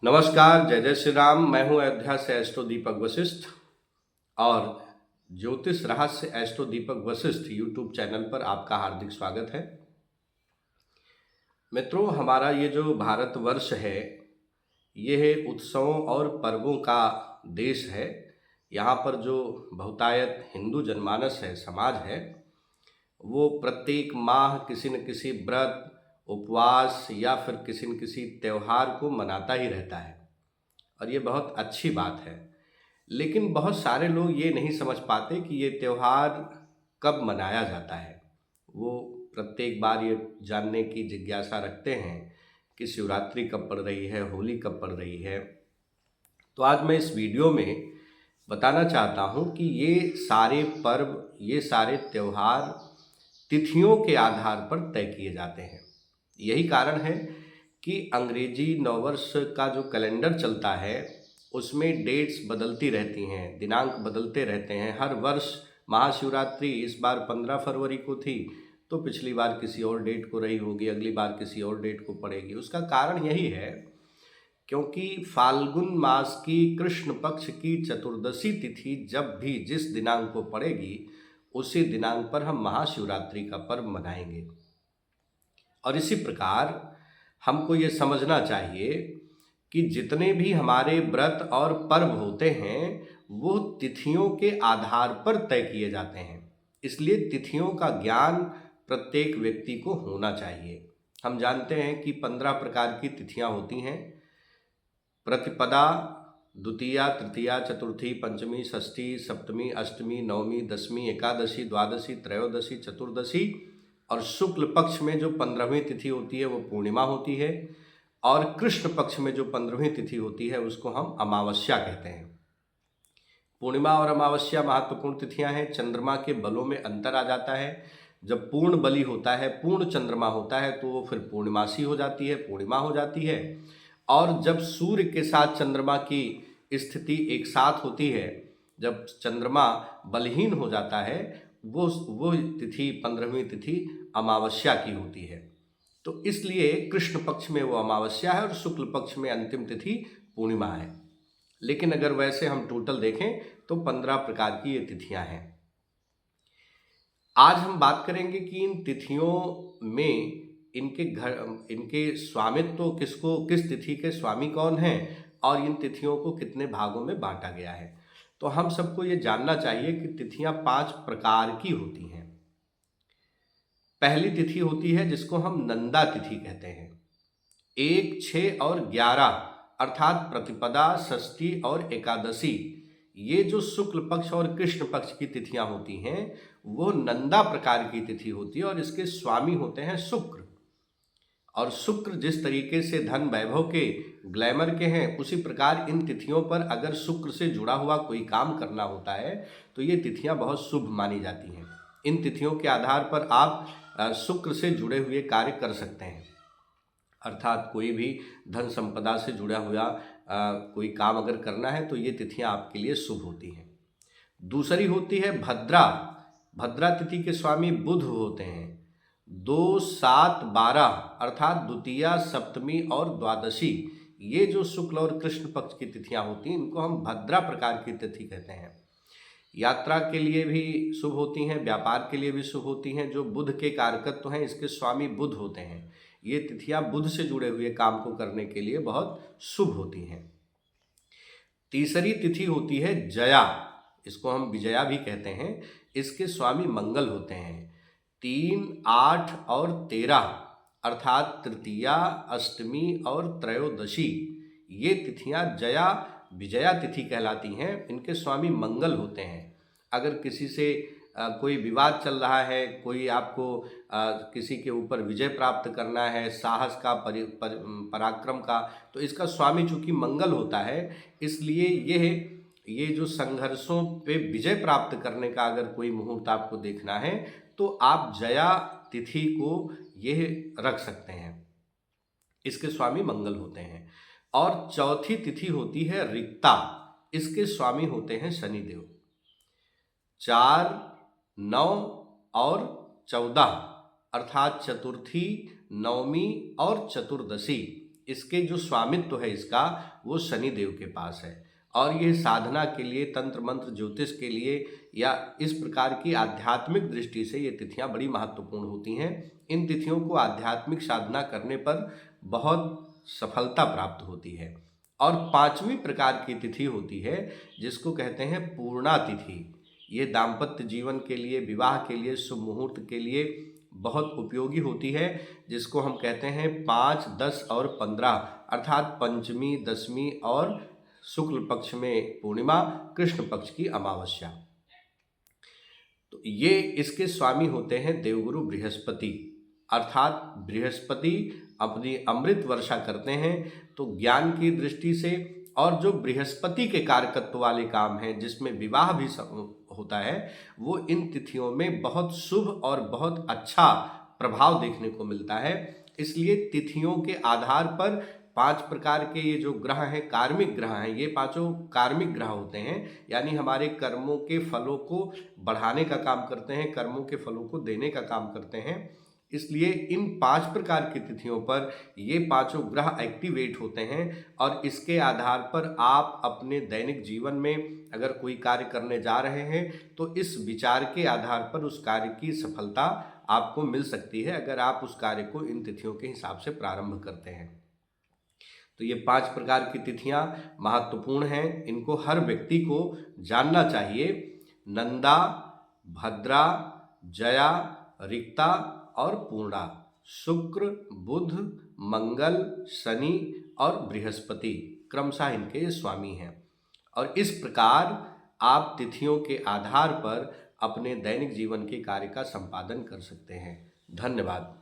नमस्कार, जय जय श्री राम। मैं हूं अयोध्या से एस्ट्रो दीपक वशिष्ठ और ज्योतिष रहस्य एस्ट्रो दीपक वशिष्ठ यूट्यूब चैनल पर आपका हार्दिक स्वागत है। मित्रों, हमारा ये जो भारतवर्ष है ये उत्सवों और पर्वों का देश है। यहाँ पर जो बहुतायत हिंदू जनमानस है, समाज है, वो प्रत्येक माह किसी न किसी व्रत, उपवास या फिर किसी न किसी त्यौहार को मनाता ही रहता है और ये बहुत अच्छी बात है। लेकिन बहुत सारे लोग ये नहीं समझ पाते कि ये त्यौहार कब मनाया जाता है। वो प्रत्येक बार ये जानने की जिज्ञासा रखते हैं कि शिवरात्रि कब पड़ रही है, होली कब पड़ रही है। तो आज मैं इस वीडियो में बताना चाहता हूँ कि ये सारे पर्व, ये सारे त्यौहार तिथियों के आधार पर तय किए जाते हैं। यही कारण है कि अंग्रेजी नववर्ष का जो कैलेंडर चलता है उसमें डेट्स बदलती रहती हैं, दिनांक बदलते रहते हैं। हर वर्ष महाशिवरात्रि इस बार 15 फरवरी को थी, तो पिछली बार किसी और डेट को रही होगी, अगली बार किसी और डेट को पड़ेगी। उसका कारण यही है क्योंकि फाल्गुन मास की कृष्ण पक्ष की चतुर्दशी तिथि जब भी जिस दिनांक को पड़ेगी उसी दिनांक पर हम महाशिवरात्रि का पर्व मनाएंगे। और इसी प्रकार हमको ये समझना चाहिए कि जितने भी हमारे व्रत और पर्व होते हैं वो तिथियों के आधार पर तय किए जाते हैं। इसलिए तिथियों का ज्ञान प्रत्येक व्यक्ति को होना चाहिए। हम जानते हैं कि 15 प्रकार की तिथियां होती हैं। प्रतिपदा, द्वितीया, तृतीया, चतुर्थी, पंचमी, षष्ठी, सप्तमी, अष्टमी, नवमी, दसवीं, एकादशी, द्वादशी, त्रयोदशी, चतुर्दशी और शुक्ल पक्ष में जो 15वीं तिथि होती है वो पूर्णिमा होती है और कृष्ण पक्ष में जो 15वीं तिथि होती है उसको हम अमावस्या कहते हैं। पूर्णिमा और अमावस्या महत्वपूर्ण तिथियां हैं। चंद्रमा के बलों में अंतर आ जाता है। जब पूर्ण बली होता है, पूर्ण चंद्रमा होता है, तो वो फिर पूर्णिमासी हो जाती है, पूर्णिमा हो जाती है। और जब सूर्य के साथ चंद्रमा की स्थिति एक साथ होती है, जब चंद्रमा बलहीन हो जाता है, वो तिथि 15वीं तिथि अमावस्या की होती है। तो इसलिए कृष्ण पक्ष में वो अमावस्या है और शुक्ल पक्ष में अंतिम तिथि पूर्णिमा है। लेकिन अगर वैसे हम टोटल देखें तो 15 प्रकार की ये तिथियां हैं। आज हम बात करेंगे कि इन तिथियों में इनके स्वामित्व किसको, किस तिथि के स्वामी कौन हैं और इन तिथियों को कितने भागों में बांटा गया है। तो हम सबको ये जानना चाहिए कि तिथियां 5 प्रकार की होती हैं। पहली तिथि होती है जिसको हम नंदा तिथि कहते हैं। 1, 6 और 11 अर्थात प्रतिपदा, षष्ठी और एकादशी, ये जो शुक्ल पक्ष और कृष्ण पक्ष की तिथियां होती हैं वो नंदा प्रकार की तिथि होती है और इसके स्वामी होते हैं शुक्र। और शुक्र जिस तरीके से धन वैभव के, ग्लैमर के हैं, उसी प्रकार इन तिथियों पर अगर शुक्र से जुड़ा हुआ कोई काम करना होता है तो ये तिथियां बहुत शुभ मानी जाती हैं। इन तिथियों के आधार पर आप शुक्र से जुड़े हुए कार्य कर सकते हैं। अर्थात कोई भी धन संपदा से जुड़ा हुआ कोई काम अगर करना है तो ये तिथियां आपके लिए शुभ होती हैं। दूसरी होती है भद्रा। भद्रा तिथि के स्वामी बुध होते हैं। 2, 7, 12 अर्थात द्वितीया, सप्तमी और द्वादशी, ये जो शुक्ल और कृष्ण पक्ष की तिथियां होती हैं इनको हम भद्रा प्रकार की तिथि कहते हैं। यात्रा के लिए भी शुभ होती हैं, व्यापार के लिए भी शुभ होती हैं। जो बुध के कारकत्व हैं इसके स्वामी बुध होते हैं। ये तिथियां बुध से जुड़े हुए काम को करने के लिए बहुत शुभ होती हैं। तीसरी तिथि होती है जया, इसको हम विजया भी कहते हैं। इसके स्वामी मंगल होते हैं। 3, 8 और 13 अर्थात तृतीया, अष्टमी और त्रयोदशी, ये तिथियां जया विजया तिथि कहलाती हैं। इनके स्वामी मंगल होते हैं। अगर किसी से कोई विवाद चल रहा है, कोई आपको किसी के ऊपर विजय प्राप्त करना है, साहस का, पराक्रम का, तो इसका स्वामी चूंकि मंगल होता है, इसलिए ये जो संघर्षों पे विजय प्राप्त करने का अगर कोई मुहूर्त आपको देखना है तो आप जया तिथि को ये रख सकते हैं। इसके स्वामी मंगल होते हैं। और चौथी तिथि होती है रिक्ता, इसके स्वामी होते हैं शनिदेव। 4, 9 और 14 अर्थात चतुर्थी, नवमी और चतुर्दशी, इसके जो स्वामित्व है इसका वो शनि देव के पास है। और ये साधना के लिए, तंत्र मंत्र ज्योतिष के लिए या इस प्रकार की आध्यात्मिक दृष्टि से ये तिथियां बड़ी महत्वपूर्ण होती हैं। इन तिथियों को आध्यात्मिक साधना करने पर बहुत सफलता प्राप्त होती है। और पांचवी प्रकार की तिथि होती है जिसको कहते हैं पूर्णा तिथि। ये दाम्पत्य जीवन के लिए, विवाह के लिए, शुभ मुहूर्त के लिए बहुत उपयोगी होती है, जिसको हम कहते हैं 5, 10 और 15, अर्थात पंचमी, दसवीं और शुक्ल पक्ष में पूर्णिमा, कृष्ण पक्ष की अमावस्या। तो ये इसके स्वामी होते हैं देवगुरु बृहस्पति, अर्थात बृहस्पति अपनी अमृत वर्षा करते हैं। तो ज्ञान की दृष्टि से और जो बृहस्पति के कारकत्व वाले काम हैं जिसमें विवाह भी होता है, वो इन तिथियों में बहुत शुभ और बहुत अच्छा प्रभाव देखने को मिलता है। इसलिए तिथियों के आधार पर 5 प्रकार के ये जो ग्रह हैं, कार्मिक ग्रह हैं, ये पांचों कार्मिक ग्रह होते हैं, यानी हमारे कर्मों के फलों को बढ़ाने का काम करते हैं, कर्मों के फलों को देने का काम करते हैं। इसलिए इन 5 प्रकार की तिथियों पर ये पांचों ग्रह एक्टिवेट होते हैं और इसके आधार पर आप अपने दैनिक जीवन में अगर कोई कार्य करने जा रहे हैं तो इस विचार के आधार पर उस कार्य की सफलता आपको मिल सकती है, अगर आप उस कार्य को इन तिथियों के हिसाब से प्रारंभ करते हैं। तो ये 5 प्रकार की तिथियां महत्वपूर्ण हैं, इनको हर व्यक्ति को जानना चाहिए। नंदा, भद्रा, जया, रिक्ता और पूर्णा, शुक्र, बुध, मंगल, शनि और बृहस्पति क्रमशः इनके स्वामी हैं। और इस प्रकार आप तिथियों के आधार पर अपने दैनिक जीवन के कार्य का संपादन कर सकते हैं। धन्यवाद।